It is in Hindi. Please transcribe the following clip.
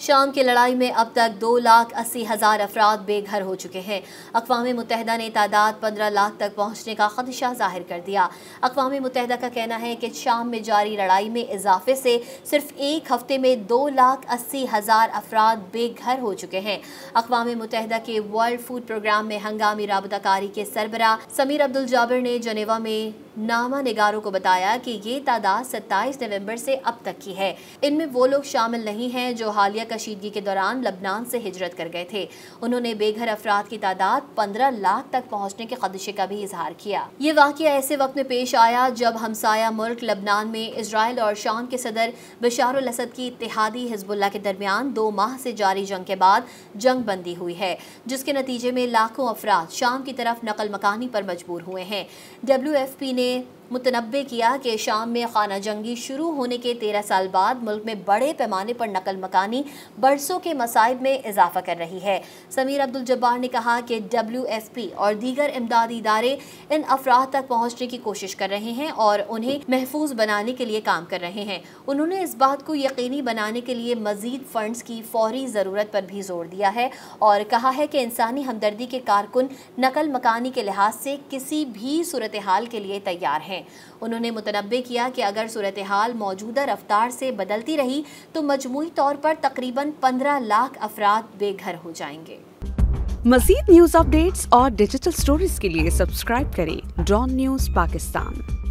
शाम की लड़ाई में अब तक 2,80,000 अफराद बेघर हो चुके हैं। अक़वाम मुत्तहिदा ने तादाद 15 लाख तक पहुँचने का खदशा जाहिर कर दिया। अक़वाम मुत्तहिदा का कहना है कि शाम में जारी लड़ाई में इजाफे से सिर्फ एक हफ्ते में 2,80,000 अफराद बेघर हो चुके हैं। अक़वाम मुत्तहिदा के वर्ल्ड फूड प्रोग्राम में हंगामी राबताकारी के सरबरा समीर अब्दुल जाबिर ने जनेवा में नामा निगारों को बताया कि ये तादाद 27 नवंबर से अब तक की है। इनमें वो लोग शामिल नहीं हैं जो हालिया कशीदगी के दौरान लबनान से हिजरत कर गए थे। उन्होंने बेघर अफराद की तादाद 15 लाख तक पहुँचने के खदशे का भी इजहार किया। ये वाक़या ऐसे वक्त में पेश आया जब हमसाया मुल्क लबनान में इजराइल और शाम के सदर बशार अल असद की इत्तेहादी हिजबुल्लाह के दरमियान 2 माह से जारी जंग के बाद जंग बंदी हुई है, जिसके नतीजे में लाखों अफराद शाम की तरफ नकल मकानी पर मजबूर हुए हैं। WFP ने मुतनब्बे किया कि शाम में खाना जंगी शुरू होने के 13 साल बाद मुल्क में बड़े पैमाने पर नकल मकानी बरसों के मसाइब में इजाफा कर रही है। समीर अब्दुल जब्बार ने कहा कि WFP और दीगर इमदादी इदारे इन अफराद तक पहुँचने की कोशिश कर रहे हैं और उन्हें महफूज बनाने के लिए काम कर रहे हैं। उन्होंने इस बात को यकीनी बनाने के लिए मजीद फंड्स की फौरी ज़रूरत पर भी जोर दिया है और कहा है कि इंसानी हमदर्दी के कारकुन नकल मकानी के लिहाज से किसी भी सूरत हाल के लिए तैयार हैं। उन्होंने मुतनब्बे किया कि अगर सूरत हाल मौजूदा रफ्तार से बदलती रही तो मजमूई तौर पर तकरीबन 15 लाख अफराद बेघर हो जाएंगे। मज़ीद न्यूज़ अपडेट्स और डिजिटल स्टोरीज के लिए सब्सक्राइब करें डॉन न्यूज़ पाकिस्तान।